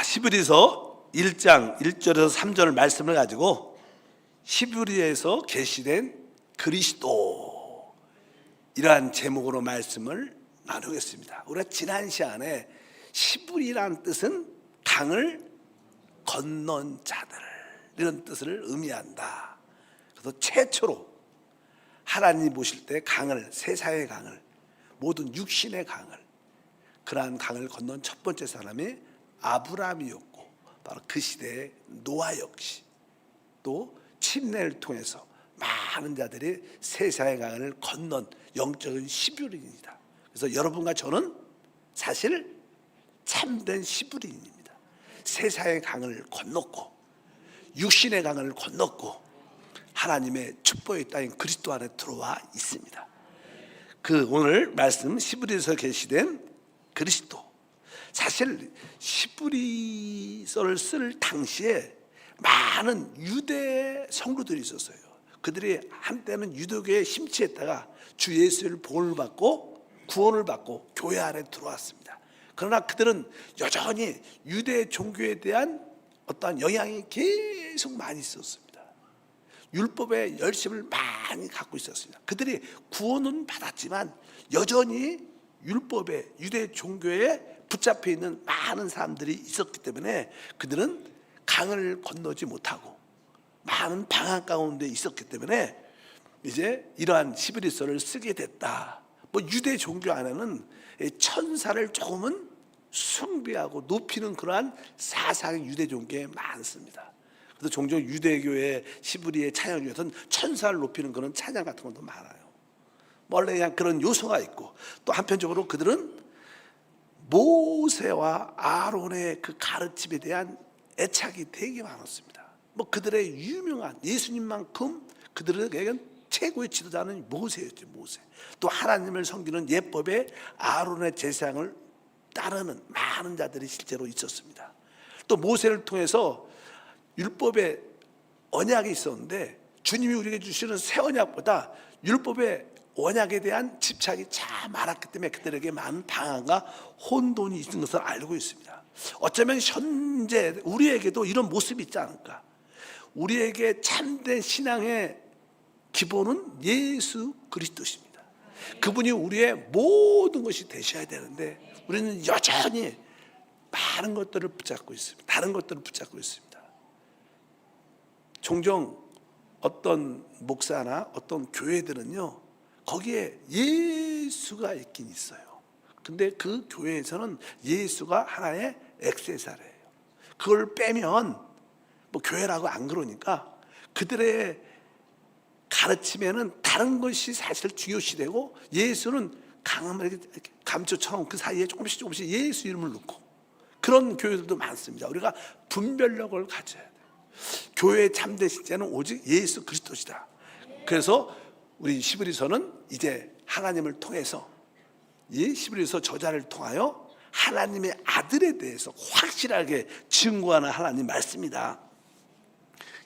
히브리서 1장 1절에서 3절 말씀을 가지고 히브리에서 계시된 그리스도, 이러한 제목으로 말씀을 나누겠습니다. 우리가 지난 시간에 히브리라는 뜻은 강을 건넌 자들, 이런 뜻을 의미한다. 그래서 최초로 하나님이 보실 때 강을, 세상의 강을, 모든 육신의 강을, 그러한 강을 건넌 첫 번째 사람이 아브라함이었고, 바로 그 시대의 노아 역시 또 침례를 통해서 많은 자들이 세상의 강을 건넌 영적인 히브리인이다. 그래서 여러분과 저는 사실 참된 히브리인입니다. 세상의 강을 건넜고 육신의 강을 건넜고 하나님의 축복의 땅인 그리스도 안에 들어와 있습니다. 그 오늘 말씀 히브리서에 계시된 그리스도, 사실 히브리서를 쓸 당시에 많은 유대 성도들이 있었어요. 그들이 한때는 유대교에 심취했다가 주 예수를 복음을 받고 구원을 받고 교회 안에 들어왔습니다. 그러나 그들은 여전히 유대 종교에 대한 어떠한 영향이 계속 많이 있었습니다. 율법의 열심을 많이 갖고 있었습니다. 그들이 구원은 받았지만 여전히 율법의 유대 종교에 붙잡혀 있는 많은 사람들이 있었기 때문에 그들은 강을 건너지 못하고 많은 방황 가운데 있었기 때문에 이제 이러한 히브리서를 쓰게 됐다. 뭐 유대 종교 안에는 천사를 조금은 숭배하고 높이는 그러한 사상이 유대 종교에 많습니다. 그래서 종종 유대교의 히브리의 찬양 중에서는 천사를 높이는 그런 찬양 같은 것도 많아요. 원래 그냥 그런 요소가 있고, 또 한편적으로 그들은 모세와 아론의 그 가르침에 대한 애착이 되게 많았습니다. 뭐 그들의 유명한 예수님만큼 그들에게는 최고의 지도자는 모세였죠. 모세. 또 하나님을 섬기는 예법의 아론의 제사장을 따르는 많은 자들이 실제로 있었습니다. 또 모세를 통해서 율법의 언약이 있었는데 주님이 우리에게 주시는 새 언약보다 율법의 언약에 대한 집착이 참 많았기 때문에 그들에게 많은 방황과 혼돈이 있는 것을 알고 있습니다. 어쩌면 현재 우리에게도 이런 모습이 있지 않을까. 우리에게 참된 신앙의 기본은 예수 그리스도십니다. 그분이 우리의 모든 것이 되셔야 되는데 우리는 여전히 많은 것들을 붙잡고 있습니다. 다른 것들을 붙잡고 있습니다. 종종 어떤 목사나 어떤 교회들은요, 거기에 예수가 있긴 있어요. 근데 그 교회에서는 예수가 하나의 액세서리예요. 그걸 빼면 뭐 교회라고 안 그러니까 그들의 가르침에는 다른 것이 사실 중요시되고 예수는 강함을 감초처럼 그 사이에 조금씩 예수 이름을 넣고 그런 교회들도 많습니다. 우리가 분별력을 가져야 돼요. 교회의 참된 실제는 오직 예수 그리스도시다. 그래서 우리 히브리서는 이제 하나님을 통해서 이 히브리서 저자를 통하여 하나님의 아들에 대해서 확실하게 증거하는 하나님 말씀이다.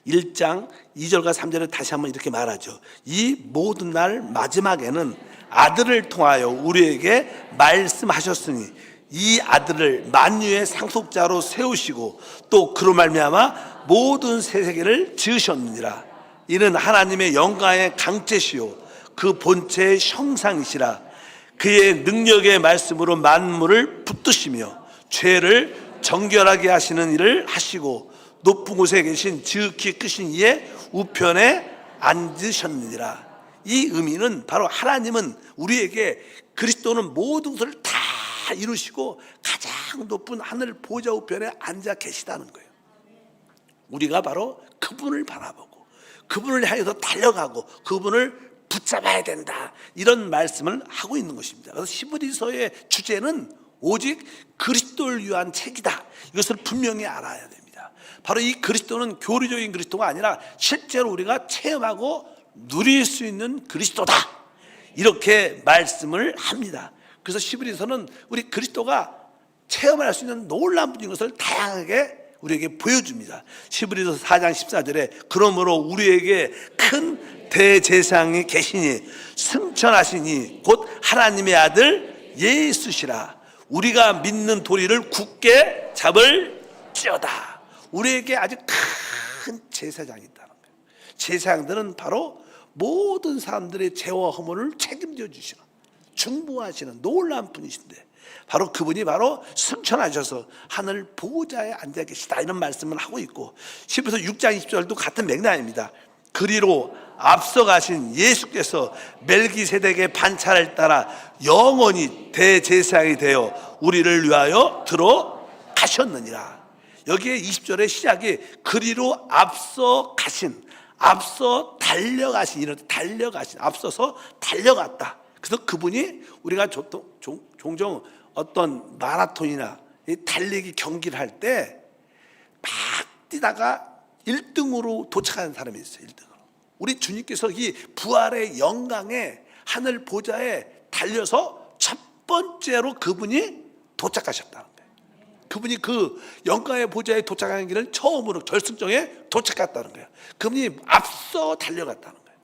1장 2절과 3절에 다시 한번 이렇게 말하죠. 이 모든 날 마지막에는 아들을 통하여 우리에게 말씀하셨으니 이 아들을 만유의 상속자로 세우시고 또 그로 말미암아 모든 세계를 지으셨느니라. 이는 하나님의 영광의 강체시요 그 본체의 형상이시라. 그의 능력의 말씀으로 만물을 붙드시며 죄를 정결하게 하시는 일을 하시고 높은 곳에 계신 지극히 크신 이의 우편에 앉으셨느니라. 이 의미는 바로 하나님은 우리에게 그리스도는 모든 것을 다 이루시고 가장 높은 하늘 보좌 우편에 앉아 계시다는 거예요. 우리가 바로 그분을 바라보고 그분을 향해서 달려가고 그분을 붙잡아야 된다, 이런 말씀을 하고 있는 것입니다. 그래서 히브리서의 주제는 오직 그리스도를 위한 책이다, 이것을 분명히 알아야 됩니다. 바로 이 그리스도는 교리적인 그리스도가 아니라 실제로 우리가 체험하고 누릴 수 있는 그리스도다, 이렇게 말씀을 합니다. 그래서 히브리서는 우리 그리스도가 체험할 수 있는 놀라운 분인 것을 다양하게 우리에게 보여줍니다. 히브리서 4장 14절에 그러므로 우리에게 큰 대제사장이 계시니 승천하시니 곧 하나님의 아들 예수시라. 우리가 믿는 도리를 굳게 잡을 어찌어다. 우리에게 아주 큰 제사장이 있다는 거예요. 제사장들은 바로 모든 사람들의 죄와 허물을 책임져 주시는, 중보하시는 놀라운 분이신데, 바로 그분이 바로 승천하셔서 하늘 보좌에 앉아 계시다, 이런 말씀을 하고 있고, 히브리서 6장 20절도 같은 맥락입니다. 그리로 앞서가신 예수께서 멜기세덱의 반차를 따라 영원히 대제사장이 되어 우리를 위하여 들어가셨느니라. 여기에 20절의 시작이 그리로 앞서 가신, 앞서 달려가신, 이런 달려가신, 앞서서 달려갔다. 그래서 그분이, 우리가 종종 어떤 마라톤이나 달리기 경기를 할 때 막 뛰다가 1등으로 도착하는 사람이 있어요. 1등으로. 우리 주님께서 이 부활의 영광에 하늘 보좌에 달려서 첫 번째로 그분이 도착하셨다는 거예요. 그분이 그 영광의 보좌에 도착하는 길을 처음으로 결승점에 도착했다는 거예요. 그분이 앞서 달려갔다는 거예요.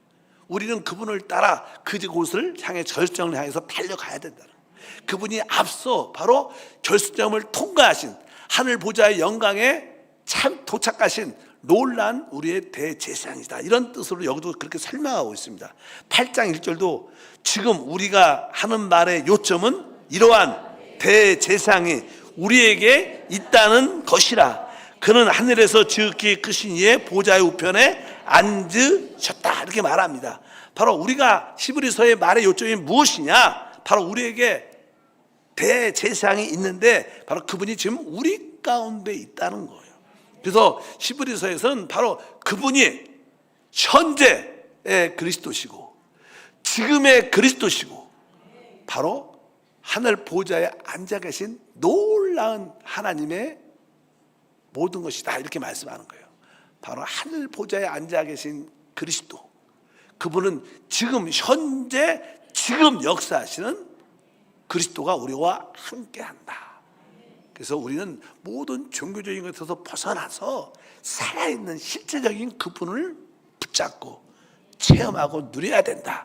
우리는 그분을 따라 그곳을 향해 결정을 향해서 달려가야 된다는 거예요. 그분이 앞서 바로 결승점을 통과하신 하늘 보좌의 영광에 참 도착하신 놀란 우리의 대제사장이다, 이런 뜻으로 여기도 그렇게 설명하고 있습니다. 8장 1절도 지금 우리가 하는 말의 요점은 이러한 대제사장이 우리에게 있다는 것이라. 그는 하늘에서 지극히 크신 이의 보좌의 우편에 앉으셨다, 이렇게 말합니다. 바로 우리가 히브리서의 말의 요점이 무엇이냐? 바로 우리에게 대제사장이 있는데 바로 그분이 지금 우리 가운데 있다는 거예요. 그래서 히브리서에서는 바로 그분이 현재의 그리스도시고 지금의 그리스도시고 바로 하늘 보좌에 앉아 계신 놀라운 하나님의 모든 것이다, 이렇게 말씀하는 거예요. 바로 하늘 보좌에 앉아 계신 그리스도, 그분은 지금 현재 지금 역사하시는 그리스도가 우리와 함께한다. 그래서 우리는 모든 종교적인 것에서 벗어나서 살아있는 실제적인 그분을 붙잡고 체험하고 누려야 된다.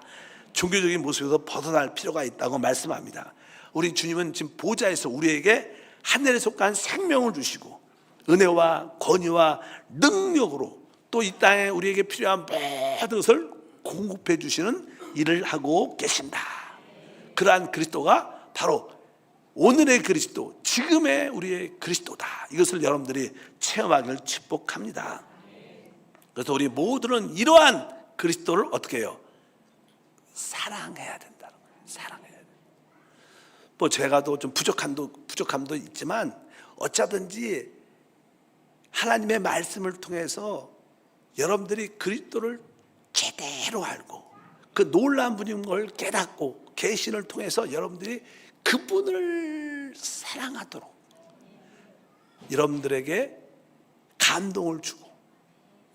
종교적인 모습에서 벗어날 필요가 있다고 말씀합니다. 우리 주님은 지금 보좌에서 우리에게 하늘에 속한 생명을 주시고 은혜와 권위와 능력으로 또 이 땅에 우리에게 필요한 모든 것을 공급해 주시는 일을 하고 계신다. 그러한 그리스도가 바로 오늘의 그리스도, 지금의 우리의 그리스도다. 이것을 여러분들이 체험하기를 축복합니다. 그래서 우리 모두는 이러한 그리스도를 어떻게 해요? 사랑해야 된다는 거예요. 사랑해야 돼요. 뭐 제가 또 좀 부족함도 있지만 어쩌든지 하나님의 말씀을 통해서 여러분들이 그리스도를 제대로 알고 그 놀라운 분인 걸 깨닫고 계시를 통해서 여러분들이 그분을 사랑하도록 여러분들에게 감동을 주고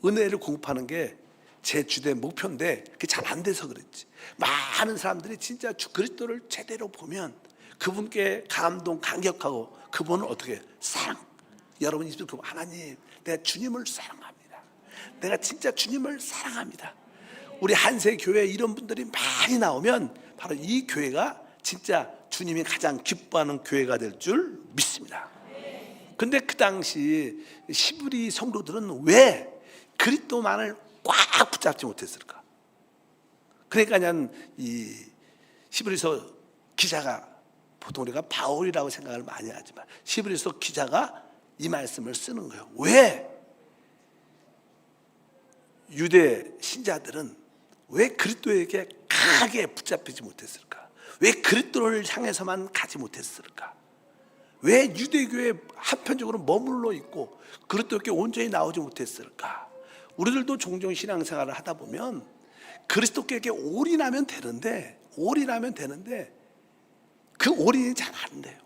은혜를 공급하는 게 제 주된 목표인데 그게 잘 안 돼서 그랬지. 많은 사람들이 진짜 주 그리스도를 제대로 보면 그분께 감동, 감격하고 그분을 어떻게 해요? 사랑. 여러분이 있으면 하나님, 내가 주님을 사랑합니다. 내가 진짜 주님을 사랑합니다. 우리 한세 교회 이런 분들이 많이 나오면 바로 이 교회가 진짜 주님이 가장 기뻐하는 교회가 될 줄 믿습니다. 근데 그 당시 히브리 성도들은 왜 그리스도만을 꽉 붙잡지 못했을까? 그러니까 이 히브리서 기자가, 보통 우리가 바울이라고 생각을 많이 하지만 히브리서 기자가 이 말씀을 쓰는 거예요. 왜 유대 신자들은 왜 그리스도에게 강하게 붙잡히지 못했을까? 왜 그리스도를 향해서만 가지 못했을까? 왜 유대교에 한편적으로 머물러 있고 그리스도께 온전히 나오지 못했을까? 우리들도 종종 신앙생활을 하다 보면 그리스도께 올인하면 되는데 그 올인이 잘 안 돼요.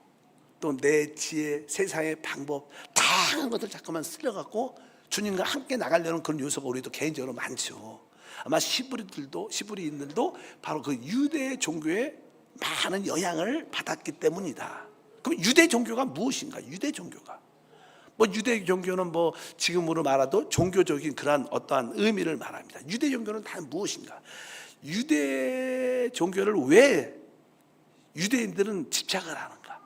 또 내 지혜, 세상의 방법, 다양한 것들 자꾸만 쓸려갖고 주님과 함께 나가려는 그런 요소가 우리도 개인적으로 많죠. 아마 시브리인들도 바로 그 유대 종교에 많은 영향을 받았기 때문이다. 그럼 유대 종교가 무엇인가? 유대 종교가 유대 종교는 지금으로 말해도 종교적인 그러한 어떠한 의미를 말합니다. 유대 종교는 다 무엇인가? 유대 종교를 왜 유대인들은 집착을 하는가?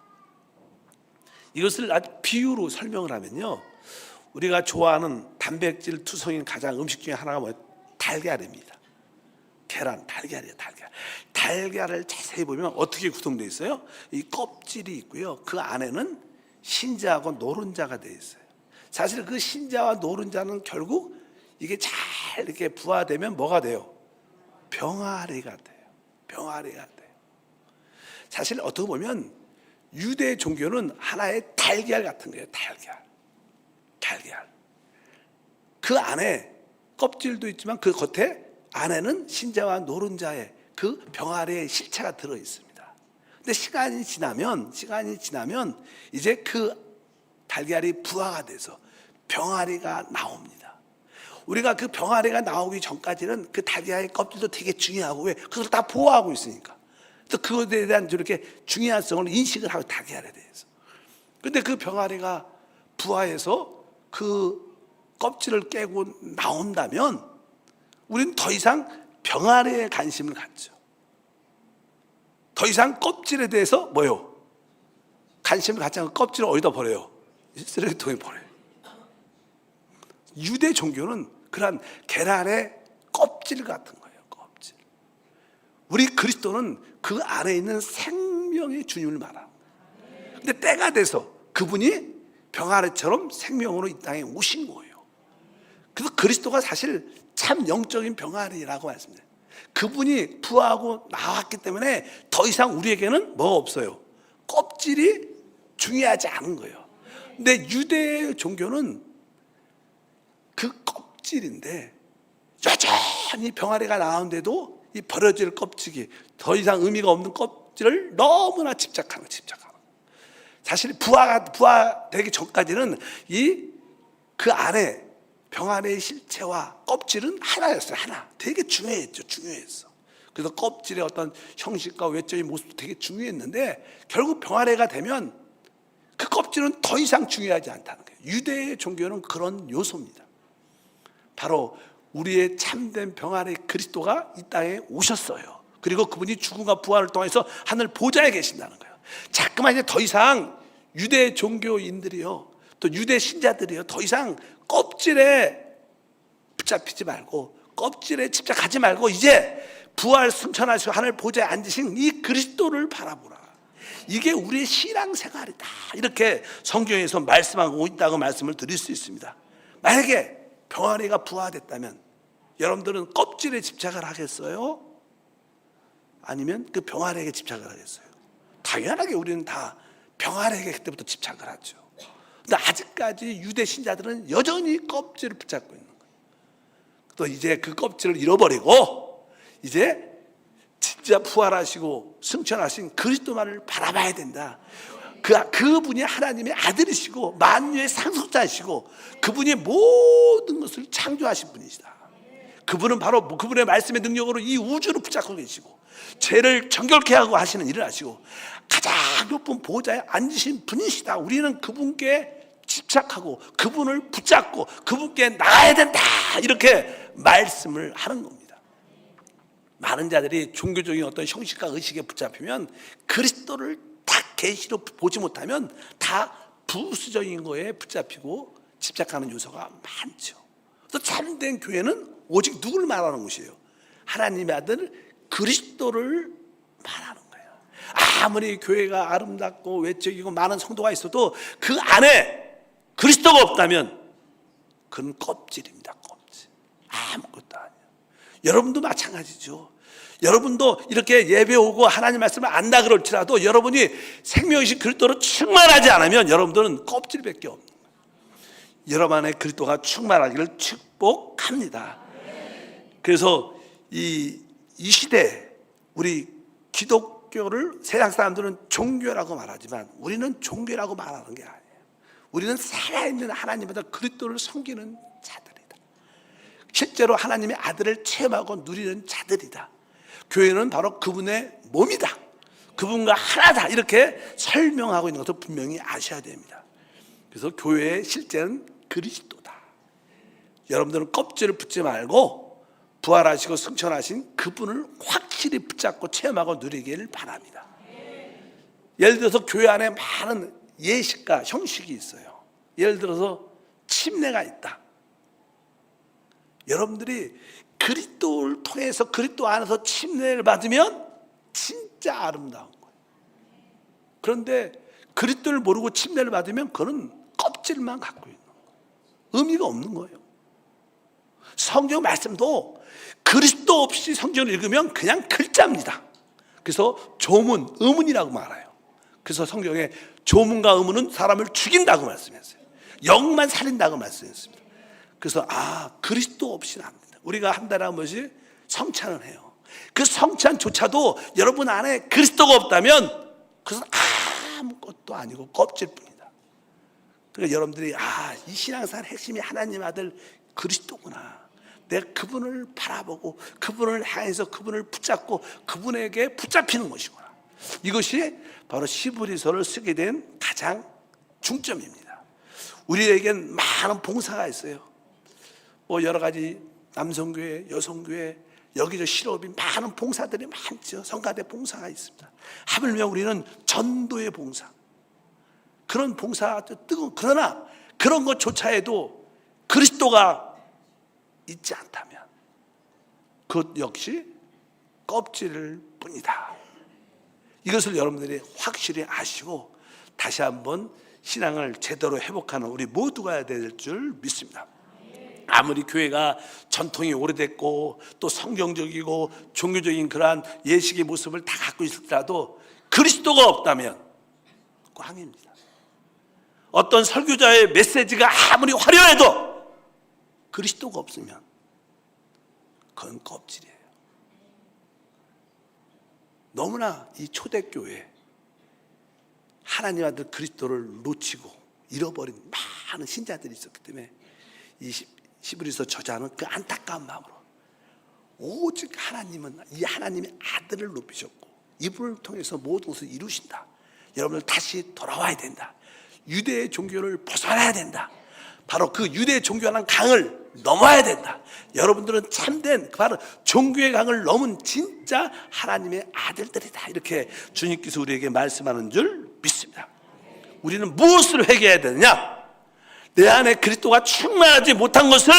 이것을 아주 비유로 설명을 하면요, 우리가 좋아하는 단백질 투성인 가장 음식 중에 하나가 뭐예요? 달걀입니다. 계란, 달걀이에요. 달걀을 자세히 보면 어떻게 구성되어 있어요? 이 껍질이 있고요, 그 안에는 흰자하고 노른자가 되어 있어요. 사실 그 흰자와 노른자는 결국 이게 잘 이렇게 부화되면 뭐가 돼요? 병아리가 돼요. 사실 어떻게 보면 유대 종교는 하나의 달걀 같은 거예요. 달걀. 그 안에 껍질도 있지만 그 겉에 안에는 흰자와 노른자의 그 병아리의 실체가 들어 있습니다. 근데 시간이 지나면 이제 그 달걀이 부화가 돼서 병아리가 나옵니다. 우리가 그 병아리가 나오기 전까지는 그 달걀의 껍질도 되게 중요하고, 왜? 그걸 다 보호하고 있으니까. 또 그것에 대한 저렇게 중요성을 인식을 하고, 달걀에 대해서. 근데 그 병아리가 부화해서 그 껍질을 깨고 나온다면 우리는 더 이상 병아리에 관심을 갖죠. 더 이상 껍질에 대해서 뭐요? 관심을 갖지 않고 껍질을 어디다 버려요? 쓰레기통에 버려요. 유대 종교는 그런 계란의 껍질 같은 거예요. 껍질. 우리 그리스도는 그 안에 있는 생명의 주님을 말합니다. 근데 때가 돼서 그분이 병아리처럼 생명으로 이 땅에 오신 거예요. 그래서 그리스도가 사실 참 영적인 병아리라고 말씀드려요. 그분이 부화하고 나왔기 때문에 더 이상 우리에게는 뭐가 없어요? 껍질이 중요하지 않은 거예요. 근데 유대 종교는 그 껍질인데 여전히 병아리가 나오는데도 이 버려질 껍질이 더 이상 의미가 없는 껍질을 너무나 집착하는 거예요. 사실 부화되기 전까지는 그 안에 병아리의 실체와 껍질은 하나였어요. 하나. 되게 중요했어. 그래서 껍질의 어떤 형식과 외적인 모습도 되게 중요했는데 결국 병아리가 되면 그 껍질은 더 이상 중요하지 않다는 거예요. 유대의 종교는 그런 요소입니다. 바로 우리의 참된 병아리 그리스도가 이 땅에 오셨어요. 그리고 그분이 죽음과 부활을 통해서 하늘 보좌에 계신다는 거예요. 자꾸만 이제 더 이상 유대 종교인들이요, 또 유대 신자들이요, 더 이상 껍질에 붙잡히지 말고 껍질에 집착하지 말고 이제 부활 승천하시고 하늘 보좌에 앉으신 이 그리스도를 바라보라. 이게 우리의 신앙생활이다. 이렇게 성경에서 말씀하고 있다고 말씀을 드릴 수 있습니다. 만약에 병아리가 부화됐다면 여러분들은 껍질에 집착을 하겠어요? 아니면 그 병아리에게 집착을 하겠어요? 당연하게 우리는 다 병아리에게 그때부터 집착을 하죠. 근데 아직까지 유대 신자들은 여전히 껍질을 붙잡고 있는 거예요. 또 이제 그 껍질을 잃어버리고 이제 진짜 부활하시고 승천하신 그리스도만을 바라봐야 된다. 그분이 하나님의 아들이시고 만유의 상속자이시고 그분이 모든 것을 창조하신 분이시다. 그분은 바로 그분의 말씀의 능력으로 이 우주를 붙잡고 계시고 죄를 정결케 하고 하시는 일을 하시고 가장 높은 보좌에 앉으신 분이시다. 우리는 그분께 집착하고 그분을 붙잡고 그분께 나가야 된다. 이렇게 말씀을 하는 겁니다. 많은 자들이 종교적인 어떤 형식과 의식에 붙잡히면 그리스도를 딱 계시로 보지 못하면 다 부수적인 거에 붙잡히고 집착하는 요소가 많죠. 그래서 참된 교회는 오직 누구를 말하는 곳이에요? 하나님의 아들 그리스도를 말하는 거예요. 아무리 교회가 아름답고 외적이고 많은 성도가 있어도 그 안에 그리스도가 없다면 그건 껍질입니다. 껍질. 아무것도 아니에요. 여러분도 마찬가지죠. 여러분도 이렇게 예배 오고 하나님 말씀을 안다 그럴지라도 여러분이 생명이신 그리스도로 충만하지 않으면 여러분들은 껍질밖에 없는 거예요. 여러분 안에 그리스도가 충만하기를 축복합니다. 그래서 이 시대 우리 기독교를 세상 사람들은 종교라고 말하지만 우리는 종교라고 말하는 게 아니에요. 우리는 살아있는 하나님보다 그리스도를 섬기는 자들이다. 실제로 하나님의 아들을 체험하고 누리는 자들이다. 교회는 바로 그분의 몸이다. 그분과 하나다. 이렇게 설명하고 있는 것을 분명히 아셔야 됩니다. 그래서 교회의 실제는 그리스도다. 여러분들은 껍질을 붙지 말고 부활하시고 승천하신 그분을 확실히 붙잡고 체험하고 누리기를 바랍니다. 예를 들어서 교회 안에 많은 예식과 형식이 있어요. 예를 들어서 침례가 있다. 여러분들이 그리스도를 통해서 그리스도 안에서 침례를 받으면 진짜 아름다운 거예요. 그런데 그리스도를 모르고 침례를 받으면 그건 껍질만 갖고 있는 거예요. 의미가 없는 거예요. 성경 말씀도 그리스도 없이 성경을 읽으면 그냥 글자입니다. 그래서 조문, 의문이라고 말해요. 그래서 성경에 조문과 의문은 사람을 죽인다고 말씀했어요. 영만 살린다고 말씀했습니다. 그래서 그리스도 없이는 안 된다. 우리가 한 달에 한 번씩 성찬을 해요. 그 성찬조차도 여러분 안에 그리스도가 없다면 그것은 아무것도 아니고 껍질뿐이다. 그러니까 여러분들이 이 신앙생활 핵심이 하나님 아들 그리스도구나. 내가 그분을 바라보고 그분을 향해서 그분을 붙잡고 그분에게 붙잡히는 것이구나. 이것이 바로 히브리서를 쓰게 된 가장 중점입니다. 우리에겐 많은 봉사가 있어요. 여러 가지 남성교회, 여성교회, 여기저기 실업이 많은 봉사들이 많죠. 성가대 봉사가 있습니다. 하물며 우리는 전도의 봉사, 그런 봉사가 뜨거운, 그러나 그런 것조차에도 그리스도가 있지 않다면 그것 역시 껍질일 뿐이다. 이것을 여러분들이 확실히 아시고 다시 한번 신앙을 제대로 회복하는 우리 모두가 될 줄 믿습니다. 아무리 교회가 전통이 오래됐고 또 성경적이고 종교적인 그러한 예식의 모습을 다 갖고 있을지라도 그리스도가 없다면 꽝입니다. 어떤 설교자의 메시지가 아무리 화려해도 그리스도가 없으면 그건 껍질이에요. 너무나 이 초대교회 하나님 아들 그리스도를 놓치고 잃어버린 많은 신자들이 있었기 때문에 이 히브리서 저자는 그 안타까운 마음으로 오직 하나님은 이 하나님의 아들을 높이셨고 이분을 통해서 모든 것을 이루신다. 여러분들 다시 돌아와야 된다. 유대의 종교를 벗어나야 된다. 바로 그 유대 종교라는 강을 넘어야 된다. 여러분들은 참된 바로 종교의 강을 넘은 진짜 하나님의 아들들이다. 이렇게 주님께서 우리에게 말씀하는 줄 믿습니다. 우리는 무엇을 회개해야 되느냐? 내 안에 그리스도가 충만하지 못한 것을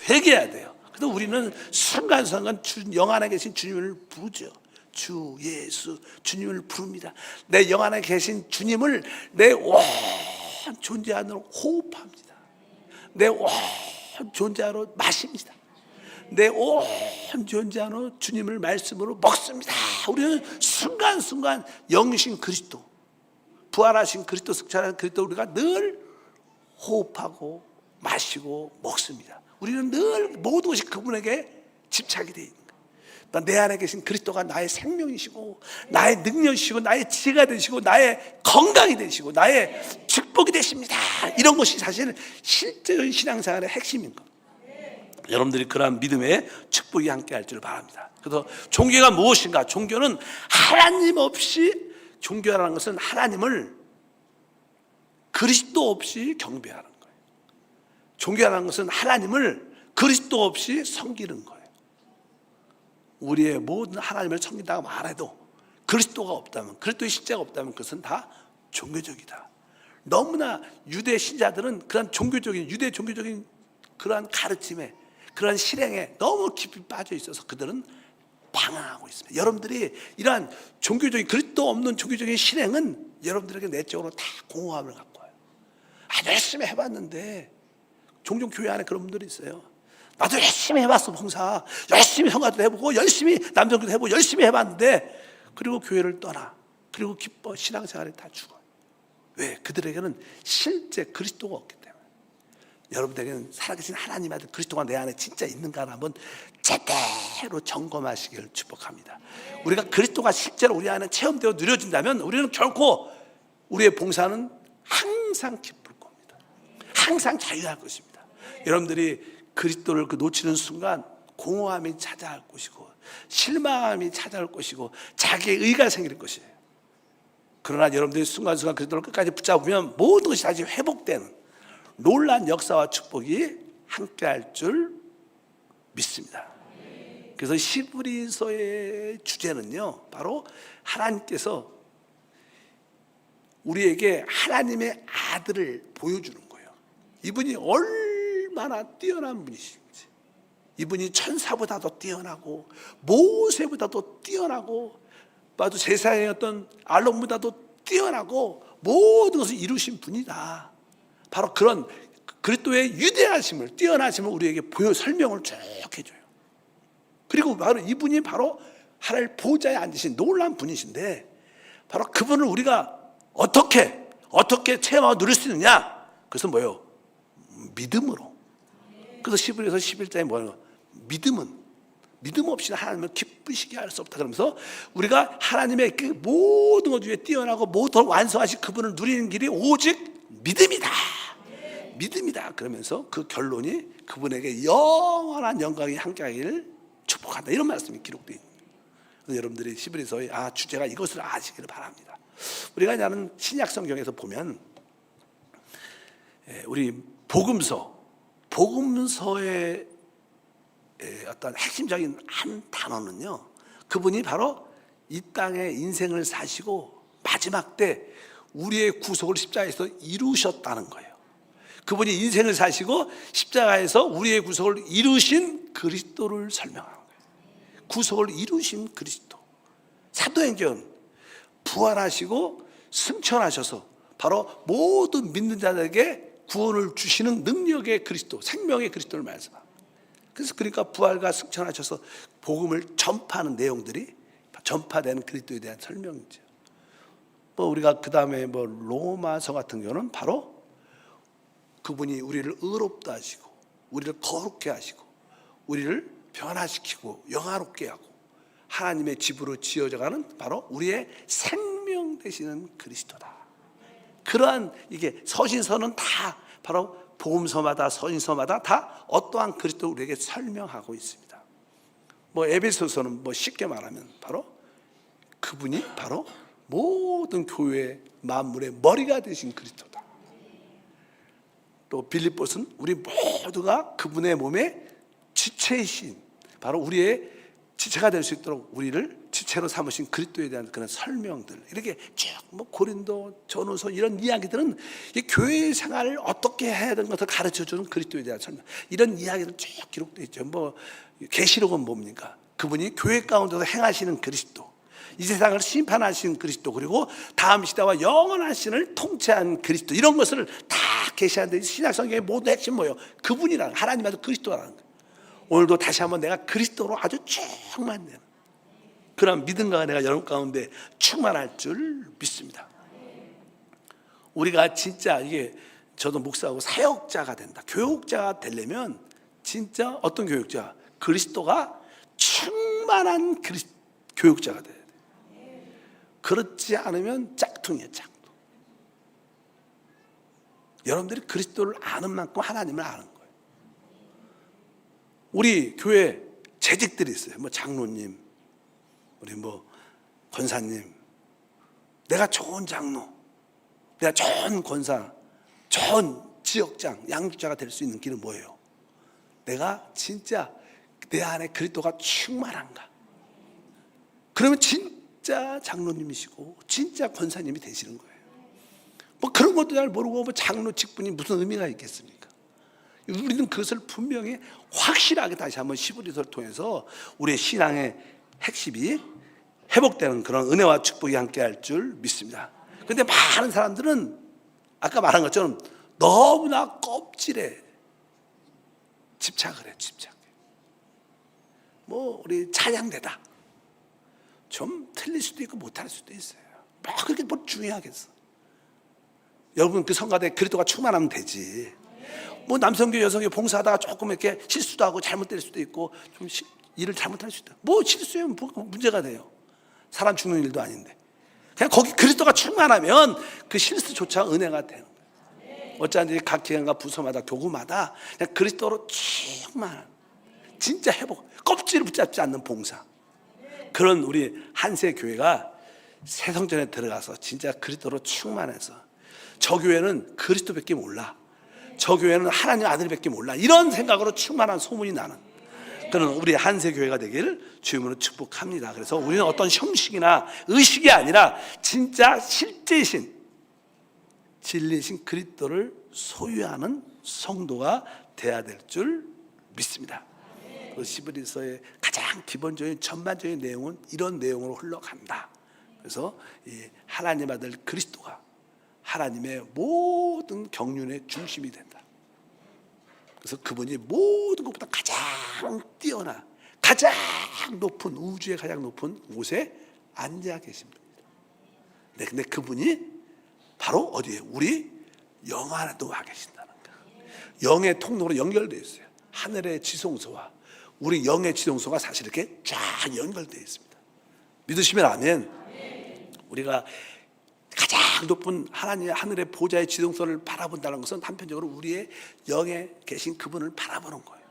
회개해야 돼요. 그래서 우리는 순간순간 영 안에 계신 주님을 부르죠. 주 예수 주님을 부릅니다. 내 영 안에 계신 주님을 내 온 존재 안으로 호흡합니다. 내 온 존재 안으로 마십니다. 내 온 존재 안으로 주님을 말씀으로 먹습니다. 우리는 순간순간 영이신 그리스도, 부활하신 그리스도, 승천하신 그리스도 우리가 늘 호흡하고 마시고 먹습니다. 우리는 늘 모든 것이 그분에게 집착이 되어 있는 거예요. 내 안에 계신 그리스도가 나의 생명이시고 나의 능력이시고 나의 지혜가 되시고 나의 건강이 되시고 나의 축복이 되십니다. 이런 것이 사실 실제의 신앙생활의 핵심인 것. 여러분들이 그러한 믿음의 축복이 함께 할 줄 바랍니다. 그래서 종교가 무엇인가? 종교는 하나님 없이, 종교라는 것은 하나님을 그리스도 없이 경배하는 거예요. 종교라는 것은 하나님을 그리스도 없이 섬기는 거예요. 우리의 모든 하나님을 섬긴다고 말해도 그리스도가 없다면, 그리스도의 십자가 없다면 그것은 다 종교적이다. 너무나 유대 신자들은 그런 종교적인, 유대 종교적인 그러한 가르침에, 그러한 실행에 너무 깊이 빠져 있어서 그들은 방황하고 있습니다. 여러분들이 이러한 종교적인, 그리스도 없는 종교적인 실행은 여러분들에게 내적으로 다 공허함을 갖고 와요. 열심히 해봤는데, 종종 교회 안에 그런 분들이 있어요. 나도 열심히 해봤어, 봉사. 열심히 성가도 해보고, 열심히 남성기도 해보고, 열심히 해봤는데, 그리고 교회를 떠나. 그리고 기뻐, 신앙생활에 다 죽어요. 왜? 그들에게는 실제 그리스도가 없기 때문에. 여러분들에게는 살아계신 하나님 아들 그리스도가 내 안에 진짜 있는가 한번 제대로 점검하시기를 축복합니다. 우리가 그리스도가 실제로 우리 안에 체험되어 누려진다면 우리는 결코 우리의 봉사는 항상 기쁠 겁니다. 항상 자유할 것입니다. 여러분들이 그리스도를 놓치는 순간 공허함이 찾아올 것이고 실망함이 찾아올 것이고 자기의 의가 생길 것이에요. 그러나 여러분들이 순간순간 그리스도를 끝까지 붙잡으면 모든 것이 다시 회복되는 놀라운 역사와 축복이 함께할 줄 믿습니다. 그래서 히브리서의 주제는요, 바로 하나님께서 우리에게 하나님의 아들을 보여주는 거예요. 이분이 얼마나 뛰어난 분이신지, 이분이 천사보다도 뛰어나고 모세보다도 뛰어나고 또 제사의 어떤 아론보다도 뛰어나고 모든 것을 이루신 분이다. 바로 그런 그리스도의 위대하심을, 뛰어나심을 우리에게 설명을 쭉 해줘요. 그리고 바로 이분이 바로 하늘 보좌에 앉으신 놀라운 분이신데, 바로 그분을 우리가 어떻게 체험하고 누릴 수 있느냐? 그래서 뭐예요? 믿음으로. 그래서 11에서 11장에 뭐예요? 믿음 없이는 하나님을 기쁘시게 할 수 없다. 그러면서 우리가 하나님의 그 모든 것 중에 뛰어나고 모든 완성하신 그분을 누리는 길이 오직 믿음이다. 믿음이다. 그러면서 그 결론이 그분에게 영원한 영광이 함께하기를 축복한다. 이런 말씀이 기록되어 있습니다. 여러분들이 11에서의 주제가 이것을 아시기를 바랍니다. 우리가 나는 신약 성경에서 보면 우리 복음서의 어떤 핵심적인 한 단어는요, 그분이 바로 이 땅에 인생을 사시고 마지막 때 우리의 구속을 십자가에서 이루셨다는 거예요. 그분이 인생을 사시고 십자가에서 우리의 구속을 이루신 그리스도를 설명하는 거예요. 구속을 이루신 그리스도. 사도행전 부활하시고 승천하셔서 바로 모든 믿는 자들에게 구원을 주시는 능력의 그리스도, 생명의 그리스도를 말씀합니다. 그래서 그러니까 부활과 승천하셔서 복음을 전파하는 내용들이 전파되는 그리스도에 대한 설명이죠. 우리가 그 다음에 로마서 같은 경우는 바로 그분이 우리를 의롭다 하시고 우리를 거룩게 하시고 우리를 변화시키고 영화롭게 하고 하나님의 집으로 지어져가는 바로 우리의 생명 되시는 그리스도다. 그러한 이게 서신서는 다 바로 복음서마다 서신서마다 다 어떠한 그리스도를 우리에게 설명하고 있습니다. 에베소서는 쉽게 말하면 바로 그분이 바로 모든 교회 만물의 머리가 되신 그리스도다. 또 빌립보서는 우리 모두가 그분의 몸에 지체이신 바로 우리의 지체가 될 수 있도록 우리를 지체로 삼으신 그리스도에 대한 그런 설명들, 이렇게 쭉 고린도, 전후서 이런 이야기들은 이 교회 생활을 어떻게 해야 되는 것을 가르쳐주는 그리스도에 대한 설명, 이런 이야기들 쭉 기록되어 있죠. 계시록은 뭡니까? 그분이 교회 가운데서 행하시는 그리스도, 이 세상을 심판하신 그리스도, 그리고 다음 시대와 영원한 신을 통치한 그리스도, 이런 것을 다 계시하는데 신약 성경의 모든 핵심 뭐예요? 그분이라는, 하나님의 그리스도라는 거예요. 오늘도 다시 한번 내가 그리스도로 아주 충만되는 그런 믿음과 내가 여러분 가운데 충만할 줄 믿습니다. 우리가 진짜 이게 저도 목사하고 사역자가 된다, 교육자가 되려면 진짜 어떤 교육자? 그리스도가 충만한 교육자가 돼야 돼. 그렇지 않으면 짝퉁이에요, 짝퉁. 여러분들이 그리스도를 아는 만큼 하나님을 아는 거예요. 우리 교회 재직들이 있어요. 장로님, 우리 권사님, 내가 좋은 장로, 내가 좋은 권사, 좋은 지역장, 양육자가 될 수 있는 길은 뭐예요? 내가 진짜 내 안에 그리스도가 충만한가? 그러면 진짜 장로님이시고 진짜 권사님이 되시는 거예요. 그런 것도 잘 모르고 장로 직분이 무슨 의미가 있겠습니까? 우리는 그것을 분명히 확실하게 다시 한번 시브리서를 통해서 우리의 신앙의 핵심이 회복되는 그런 은혜와 축복이 함께할 줄 믿습니다. 그런데 많은 사람들은 아까 말한 것처럼 너무나 껍질에 집착을 해. 우리 찬양대다, 좀 틀릴 수도 있고 못할 수도 있어요. 그렇게 중요하겠어. 여러분 그 성가대 그리스도가 충만하면 되지. 남성교 여성교 봉사하다가 조금 이렇게 실수도 하고 잘못될 수도 있고 좀 일을 잘못할 수도 있고 실수하면 문제가 돼요. 사람 죽는 일도 아닌데 그냥 거기 그리스도가 충만하면 그 실수조차 은혜가 되는 거예요. 어쩌든지 각 기관과 부서마다 교구마다 그냥 그리스도로 충만한 진짜 회복, 껍질을 붙잡지 않는 봉사, 그런 우리 한세 교회가 새성전에 들어가서 진짜 그리스도로 충만해서 저 교회는 그리스도밖에 몰라, 저 교회는 하나님 아들밖에 몰라, 이런 생각으로 충만한 소문이 나는 그런 우리 한세교회가 되기를 주님으로 축복합니다. 그래서 우리는 어떤 형식이나 의식이 아니라 진짜 실제이신 진리신 그리스도를 소유하는 성도가 돼야 될 줄 믿습니다. 그 히브리서의 가장 기본적인 전반적인 내용은 이런 내용으로 흘러간다. 그래서 이 하나님 아들 그리스도가 하나님의 모든 경륜의 중심이 된다. 그래서 그분이 모든 것보다 가장 뛰어나 가장 높은 우주의 가장 높은 곳에 앉아 계십니다. 네, 근데 그분이 바로 어디에? 우리 영 안에도 와 계신다는 거예요. 영의 통로로 연결되어 있어요. 하늘의 지성소와 우리 영의 지성소가 사실 이렇게 쫙 연결되어 있습니다. 믿으시면 아멘. 우리가 가장 높은 하나님의 하늘의 보좌의 지성소를 바라본다는 것은 한편적으로 우리의 영에 계신 그분을 바라보는 거예요.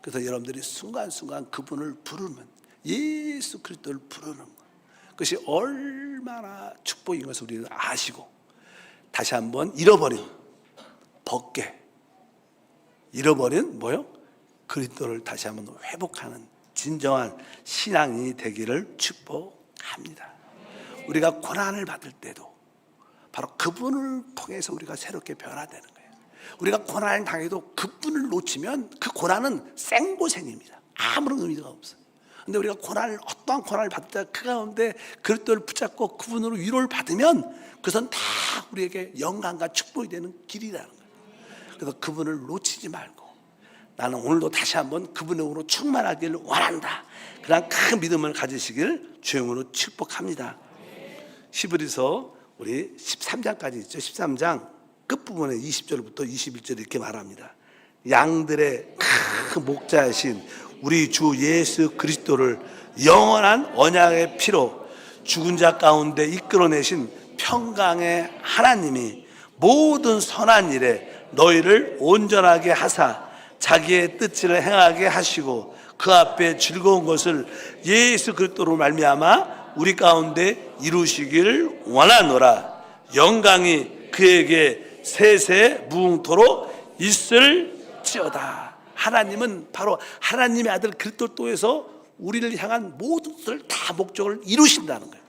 그래서 여러분들이 순간순간 그분을 부르면 예수 그리스도를 부르는 거예요. 그것이 얼마나 축복인 것을 우리는 아시고 다시 한번 잃어버린 벗게 잃어버린 뭐요? 그리스도를 다시 한번 회복하는 진정한 신앙이 되기를 축복합니다. 우리가 고난을 받을 때도 바로 그분을 통해서 우리가 새롭게 변화되는 거예요. 우리가 고난을 당해도 그분을 놓치면 그 고난은 생고생입니다. 아무런 의미가 없어요. 근데 우리가 어떠한 고난을 받을 때 그 가운데 그리스도를 붙잡고 그분으로 위로를 받으면 그것은 다 우리에게 영광과 축복이 되는 길이라는 거예요. 그래서 그분을 놓치지 말고 나는 오늘도 다시 한번 그분의 영으로 충만하기를 원한다. 그런 큰 믿음을 가지시길 주영으로 축복합니다. 히브리서 우리 13장까지 있죠. 13장 끝부분에 20절부터 21절 이렇게 말합니다. 양들의 큰 목자이신 우리 주 예수 그리스도를 영원한 언약의 피로 죽은 자 가운데 이끌어내신 평강의 하나님이 모든 선한 일에 너희를 온전하게 하사 자기의 뜻을 행하게 하시고 그 앞에 즐거운 것을 예수 그리스도로 말미암아 우리 가운데 이루시기를 원하노라. 영광이 그에게 세세 무궁토록 있을지어다. 하나님은 바로 하나님의 아들 그리스도를 통해서 우리를 향한 모든 것을 다 목적을 이루신다는 거예요.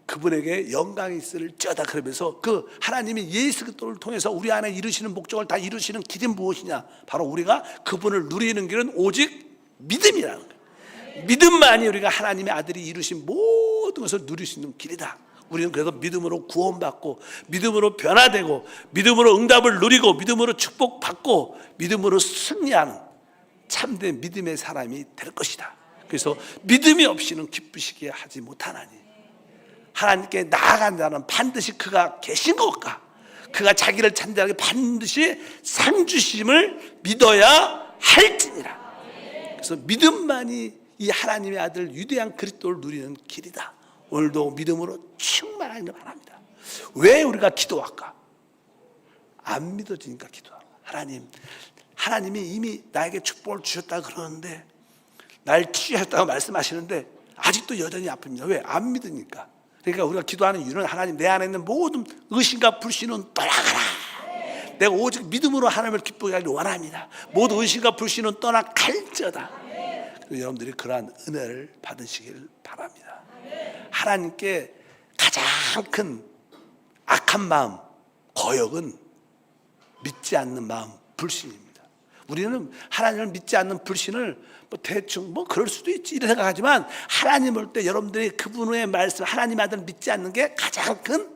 그분에게 영광이 있을지어다. 그러면서 그 하나님이 예수 그리스도를 통해서 우리 안에 이루시는 목적을 다 이루시는 길이 무엇이냐? 바로 우리가 그분을 누리는 길은 오직 믿음이라는 거예요. 믿음만이 우리가 하나님의 아들이 이루신 모든 것을 누릴 수 있는 길이다. 우리는 그래서 믿음으로 구원받고 믿음으로 변화되고 믿음으로 응답을 누리고 믿음으로 축복받고 믿음으로 승리하는 참된 믿음의 사람이 될 것이다. 그래서 믿음이 없이는 기쁘시게 하지 못하나니 하나님께 나아간 자는 반드시 그가 계신 것과 그가 자기를 찾는 자에게 반드시 상 주심을 믿어야 할지니라. 그래서 믿음만이 이 하나님의 아들 위대한 그리스도를 누리는 길이다. 오늘도 믿음으로 충만하기를 바랍니다. 왜 우리가 기도할까? 안 믿어지니까 기도하는 거야. 하나님이 이미 나에게 축복을 주셨다 그러는데 날 치유했다고 말씀하시는데 아직도 여전히 아픕니다. 왜? 안 믿으니까. 그러니까 우리가 기도하는 이유는 하나님 내 안에 있는 모든 의심과 불신은 떠나가라. 내가 오직 믿음으로 하나님을 기쁘게 하기를 원합니다. 모든 의심과 불신은 떠나갈지어다. 여러분들이 그러한 은혜를 받으시길 바랍니다. 하나님께 가장 큰 악한 마음, 거역은 믿지 않는 마음, 불신입니다. 우리는 하나님을 믿지 않는 불신을 대충 그럴 수도 있지 이렇게 생각하지만 하나님 볼 때 여러분들이 그분의 말씀 하나님 아들을 믿지 않는 게 가장 큰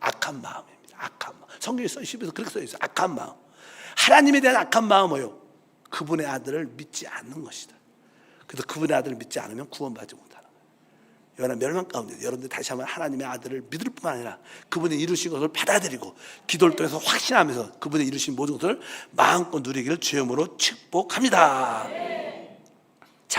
악한 마음입니다. 악한 마음. 성경에 써있어서 그렇게 써있어요. 악한 마음. 하나님에 대한 악한 마음은 뭐요? 그분의 아들을 믿지 않는 것이다. 그래서 그분의 아들을 믿지 않으면 구원받지 못하는 거예요. 요한은 멸망 가운데 여러분들 다시 한번 하나님의 아들을 믿을 뿐만 아니라 그분이 이루신 것을 받아들이고 기도를 통해서 확신하면서 그분이 이루신 모든 것을 마음껏 누리기를 주의 이름으로 축복합니다.